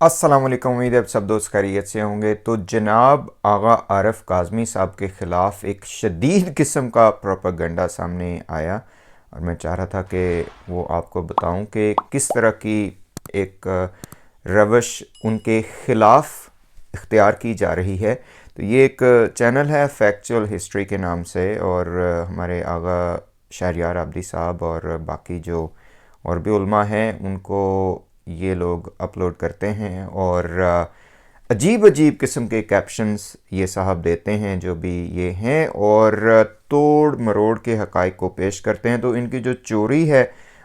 अस्सलाम वालेकुम। उम्मीद है आप सब दोस्त खैरियत से होंगे। तो जनाब आगा आरिफ काज़मी साहब के ख़िलाफ़ एक शदीद किस्म का प्रोपेगेंडा सामने आया और मैं चाह रहा था कि वो आपको बताऊं कि किस तरह की एक रवश उनके ख़िलाफ़ इख्तियार की जा रही है। तो ये एक चैनल है फैक्चुअल हिस्ट्री के नाम से, और हमारे आगा शहरयार आबदी साहब और बाकी जो और भी उलमा हैं उनको ये लोग अपलोड करते हैं, और अजीब अजीब किस्म के कैप्शंस ये साहब देते हैं जो भी ये हैं, और तोड़ मरोड़ के हक़ाइक़ को पेश करते हैं। तो इनकी जो चोरी है,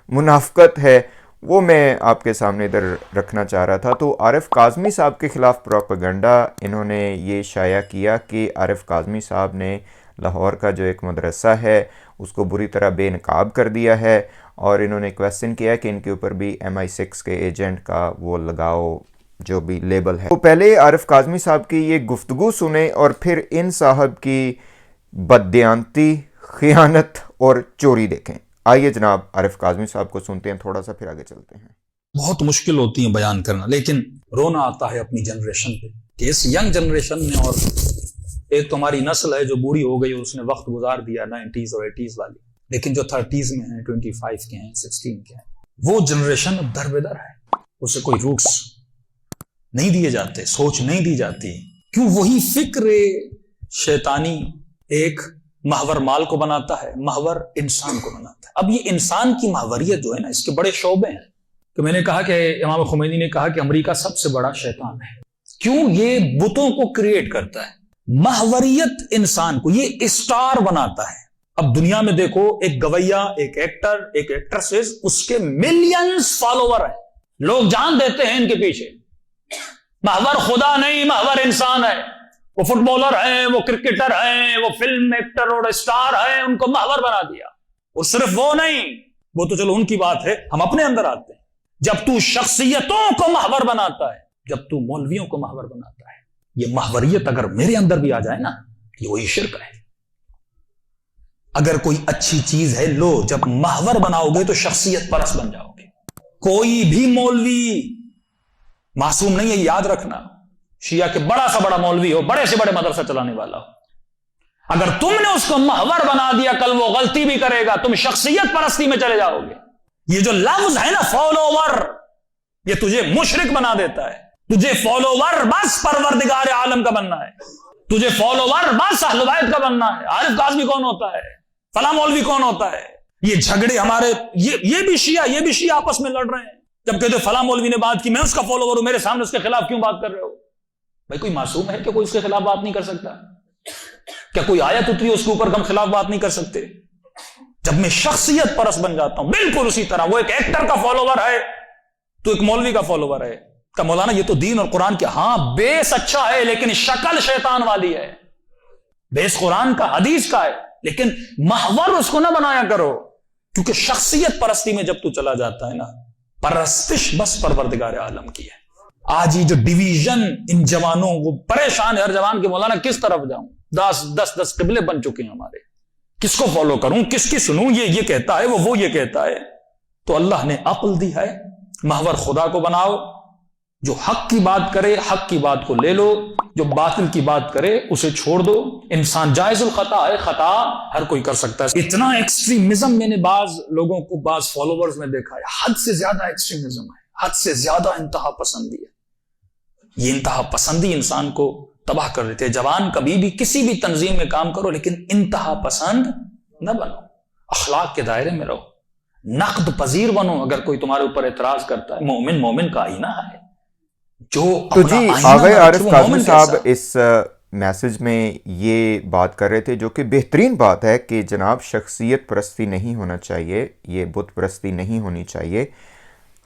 मुनाफ़क़त है, वो मैं आपके सामने इधर रखना चाह रहा था। तो आरिफ काज़मी साहब के ख़िलाफ़ प्रोपेगेंडा इन्होंने ये शाया किया कि आरिफ काज़मी साहब ने लाहौर का जो एक मदरसा है उसको बुरी तरह बेनकाब कर दिया है, और इन्होंने क्वेश्चन किया कि इनके ऊपर भी MI6 के एजेंट का वो लगाओ जो भी लेबल है। तो पहले आरिफ काज़मी साहब की ये गुफ्तगू सुने और फिर इन साहब की बददियानती, खियानत और चोरी देखें। आइए जनाब आरिफ काज़मी साहब को सुनते हैं थोड़ा सा, फिर आगे चलते हैं। बहुत मुश्किल होती है बयान करना, लेकिन रोना आता है अपनी जनरेशन पे कि इस यंग जनरेशन में, और एक तो हमारी नस्ल है जो बूढ़ी हो गई, उसने वक्त गुजार दिया 90s और 80s वाली, लेकिन जो 30s में हैं, 25 के हैं, 16 के हैं, वो जनरेशन अब दर बेदर है। उसे कोई रूट्स नहीं दिए जाते, सोच नहीं दी जाती। क्यों? वही फिक्र शैतानी एक महवर माल को बनाता है, महवर इंसान को बनाता है। अब ये इंसान की महवरियत जो है ना, इसके बड़े शोबे हैं। तो मैंने कहा कि इमाम खुमैनी ने कहा कि अमेरिका सबसे बड़ा शैतान है। क्यों? ये बुतों को क्रिएट करता है, महवरियत इंसान को ये स्टार बनाता है। अब दुनिया में देखो, एक गवैया, एक एक्टर, एक एक्ट्रेसेस, उसके मिलियंस फॉलोवर हैं, लोग जान देते हैं इनके पीछे। महवर खुदा नहीं, महवर इंसान है। वो फुटबॉलर हैं, वो क्रिकेटर हैं, वो फिल्म एक्टर और स्टार हैं, उनको महवर बना दिया। और सिर्फ वो नहीं, वो तो चलो उनकी बात है, हम अपने अंदर आते हैं। जब तू शख्सियतों को महवर बनाता है, जब तू मौलवियों को महवर बनाता है, ये महवरियत अगर मेरे अंदर भी आ जाए ना, ये वही शिर्क है। अगर कोई अच्छी चीज है, लो, जब महवर बनाओगे तो शख्सियत परस्त बन जाओगे। कोई भी मौलवी मासूम नहीं है, याद रखना। शिया के बड़ा सा बड़ा मौलवी हो, बड़े से बड़े मदरसा चलाने वाला हो, अगर तुमने उसको महवर बना दिया, कल वो गलती भी करेगा, तुम शख्सियत परस्ती में चले जाओगे। ये जो लफ्ज है ना फॉलोवर, ये तुझे मुशरिक बना देता है। तुझे फॉलोवर बस परवरदिगार आलम का बनना है, तुझे फॉलोवर बस अहले बैत का बनना है। आरिफ काज़मी कौन होता है, फला मौलवी कौन होता है? ये झगड़े हमारे, ये भी शिया आपस में लड़ रहे हैं। जब कहते फला मौलवी ने बात की, मैं उसका फॉलोवर हूं, मेरे सामने उसके खिलाफ क्यों बात कर रहे हो? भाई कोई मासूम है कि कोई उसके खिलाफ बात नहीं कर सकता? क्या कोई आयत उतरी उसके ऊपर हम खिलाफ बात नहीं कर सकते? जब मैं शख्सियत परस्त बन जाता हूं, बिल्कुल उसी तरह वो एक एक्टर का फॉलोवर है, तो एक मौलवी का फॉलोवर है। का मौलाना ये तो दीन और कुरान के, हां बेस अच्छा है, लेकिन शक्ल शैतान वाली है। बेस कुरान का, हदीस का है, लेकिन महवर उसको ना बनाया करो। क्योंकि शख्सियत परस्ती में जब तू चला जाता है ना, परस्तिश बस परवरदिगार आलम की है। आज ये जो डिवीजन इन जवानों, वो परेशान है हर जवान के, मौलाना किस तरफ जाऊं? 10 किबले बन चुके हैं हमारे, किसको फॉलो करूं, किसकी सुनूं? ये कहता है, वो ये कहता है। तो अल्लाह ने अक्ल दी है, महवर खुदा को बनाओ। जो हक की बात करे, हक की बात को ले लो, जो बातिल की बात करे उसे छोड़ दो। इंसान जायजुल खता है, खता हर कोई कर सकता है। इतना एक्सट्रीमिज्म मैंने बाज लोगों को, बाज फॉलोवर्स में देखा है, हद से ज्यादा एक्सट्रीमिज्म है, हद से ज्यादा इंतहा पसंदी है। ये इंतहा पसंदी इंसान को तबाह कर देते हैं। जवान कभी भी किसी भी तंजीम में काम करो, लेकिन इंतहा पसंद न बनो, अखलाक के दायरे में रहो, नक्द पजीर बनो। अगर कोई तुम्हारे ऊपर एतराज करता है, मोमिन का आईना है जो तो जी आगे आरिफ काज़मी साहब इस मैसेज में ये बात कर रहे थे, जो कि बेहतरीन बात है कि जनाब शख्सियत परस्ती नहीं होना चाहिए, ये बुत परस्ती नहीं होनी चाहिए।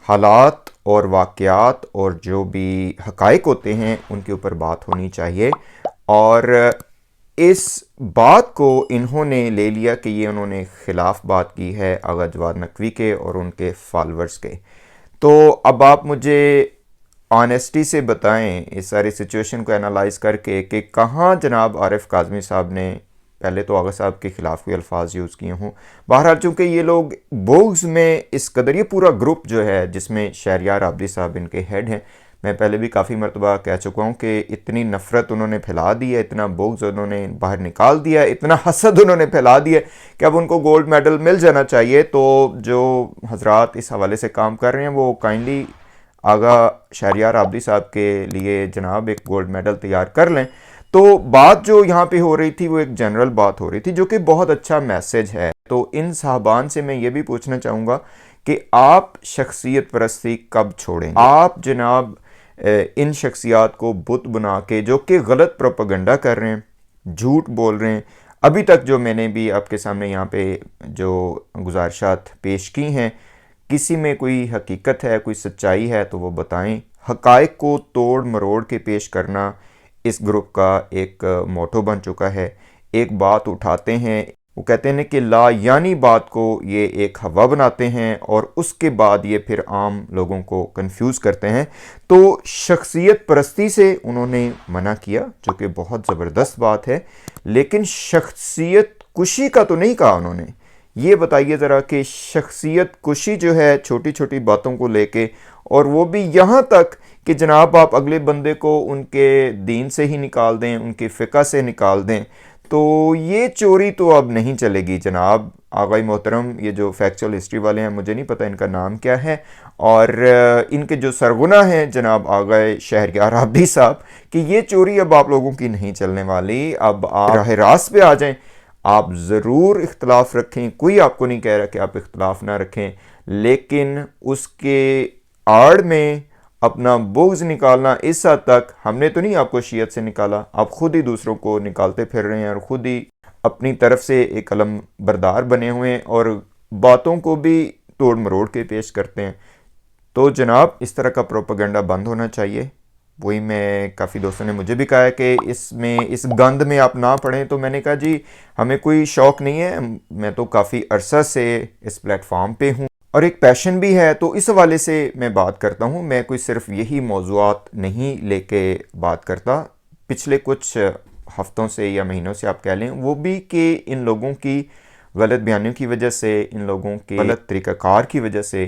हालात और वाक़यात और जो भी हक़ाइक़ होते हैं उनके ऊपर बात होनी चाहिए। और इस बात को इन्होंने ले लिया कि ये उन्होंने ख़िलाफ़ बात की है आगा जवाद नकवी के और उनके फॉलोअर्स के। तो अब आप मुझे ऑनेस्टी से बताएं इस सारी सिचुएशन को एनालाइज करके कि कहाँ जनाब आरिफ काज़मी साहब ने पहले तो आगा साहब के ख़िलाफ़ कोई अल्फाज यूज़ किए हों। बहरहाल चूँकि ये लोग बोग्स में इस कदर, ये पूरा ग्रुप जो है जिसमें शहरयार आबदी साहब इनके हेड हैं, میں پہلے بھی کافی مرتبہ کہہ چکا ہوں کہ اتنی نفرت انہوں نے پھیلا دی ہے، اتنا بغض انہوں نے باہر نکال دیا ہے، اتنا حسد انہوں نے پھیلا دیا ہے کہ اب ان کو گولڈ میڈل مل جانا چاہیے. تو جو حضرات اس حوالے سے کام کر رہے ہیں وہ کائنڈلی آغا شہریار عابدی صاحب کے لیے جناب ایک گولڈ میڈل تیار کر لیں. تو بات جو یہاں پہ ہو رہی تھی وہ ایک جنرل بات ہو رہی تھی جو کہ بہت اچھا میسج ہے. تو ان صاحبان سے میں یہ بھی پوچھنا چاہوں گا کہ آپ شخصیت پرستی کب چھوڑیں گے؟ آپ جناب ان شخصیات کو بت بنا کے جو کہ غلط پروپیگنڈا کر رہے ہیں، جھوٹ بول رہے ہیں، ابھی تک جو میں نے بھی آپ کے سامنے یہاں پہ جو گزارشات پیش کی ہیں، کسی میں کوئی حقیقت ہے، کوئی سچائی ہے تو وہ بتائیں. حقائق کو توڑ مروڑ کے پیش کرنا اس گروپ کا ایک موٹو بن چکا ہے. ایک بات اٹھاتے ہیں، وہ کہتے ہیں کہ لا یعنی بات کو یہ ایک ہوا بناتے ہیں اور اس کے بعد یہ پھر عام لوگوں کو کنفیوز کرتے ہیں. تو شخصیت پرستی سے انہوں نے منع کیا جو کہ بہت زبردست بات ہے، لیکن شخصیت کشی کا تو نہیں کہا انہوں نے. یہ بتائیے ذرا کہ شخصیت کشی جو ہے چھوٹی چھوٹی باتوں کو لے کے، اور وہ بھی یہاں تک کہ جناب آپ اگلے بندے کو ان کے دین سے ہی نکال دیں، ان کے فقہ سے نکال دیں، تو یہ چوری تو اب نہیں چلے گی جناب. آغائی محترم یہ جو فیکچول ہسٹری والے ہیں، مجھے نہیں پتہ ان کا نام کیا ہے، اور ان کے جو سرغنہ ہیں جناب آغائے شہریار عابدی صاحب، کہ یہ چوری اب آپ لوگوں کی نہیں چلنے والی. اب آپ راہ راست پہ آ جائیں. آپ ضرور اختلاف رکھیں، کوئی آپ کو نہیں کہہ رہا کہ آپ اختلاف نہ رکھیں، لیکن اس کے آڑ میں اپنا بغض نکالنا، اس حد تک ہم نے تو نہیں آپ کو شیعت سے نکالا، آپ خود ہی دوسروں کو نکالتے پھر رہے ہیں اور خود ہی اپنی طرف سے ایک علم بردار بنے ہوئے ہیں اور باتوں کو بھی توڑ مروڑ کے پیش کرتے ہیں. تو جناب اس طرح کا پروپیگنڈا بند ہونا چاہیے. وہی میں کافی دوستوں نے مجھے بھی کہا ہے کہ اس گند میں آپ نہ پڑھیں، تو میں نے کہا جی ہمیں کوئی شوق نہیں ہے، میں تو کافی عرصہ سے اس پلیٹ فارم پہ ہوں اور ایک پیشن بھی ہے، تو اس حوالے سے میں بات کرتا ہوں. میں کوئی صرف یہی موضوعات نہیں لے کے بات کرتا. پچھلے کچھ ہفتوں سے یا مہینوں سے آپ کہہ لیں، وہ بھی کہ ان لوگوں کی غلط بیانیوں کی وجہ سے، ان لوگوں کے غلط طریقہ کار کی وجہ سے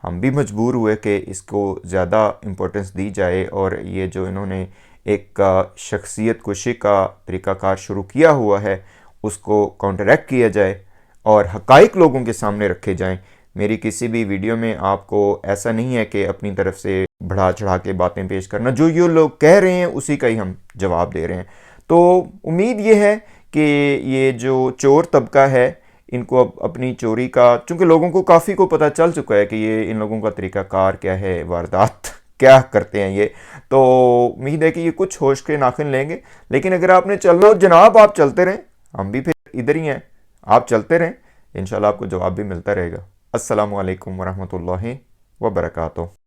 ہم بھی مجبور ہوئے کہ اس کو زیادہ امپورٹنس دی جائے، اور یہ جو انہوں نے ایک شخصیت کشی کا طریقہ کار شروع کیا ہوا ہے اس کو کاؤنٹریکٹ کیا جائے اور حقائق لوگوں کے سامنے رکھے جائیں. میری کسی بھی ویڈیو میں آپ کو ایسا نہیں ہے کہ اپنی طرف سے بڑھا چڑھا کے باتیں پیش کرنا، جو یہ لوگ کہہ رہے ہیں اسی کا ہی ہم جواب دے رہے ہیں. تو امید یہ ہے کہ یہ جو چور طبقہ ہے ان کو اب اپنی چوری کا، چونکہ لوگوں کو کافی کو پتہ چل چکا ہے کہ یہ ان لوگوں کا طریقہ کار کیا ہے، واردات کیا کرتے ہیں یہ، تو امید ہے کہ یہ کچھ ہوش کے ناخن لیں گے. لیکن اگر آپ نے چلنا جناب آپ چلتے رہیں، ہم بھی پھر ادھر ہی ہیں، آپ چلتے رہیں، انشاءاللہ آپ کو جواب بھی ملتا رہے گا. السلام علیکم ورحمۃ اللہ وبرکاتہ.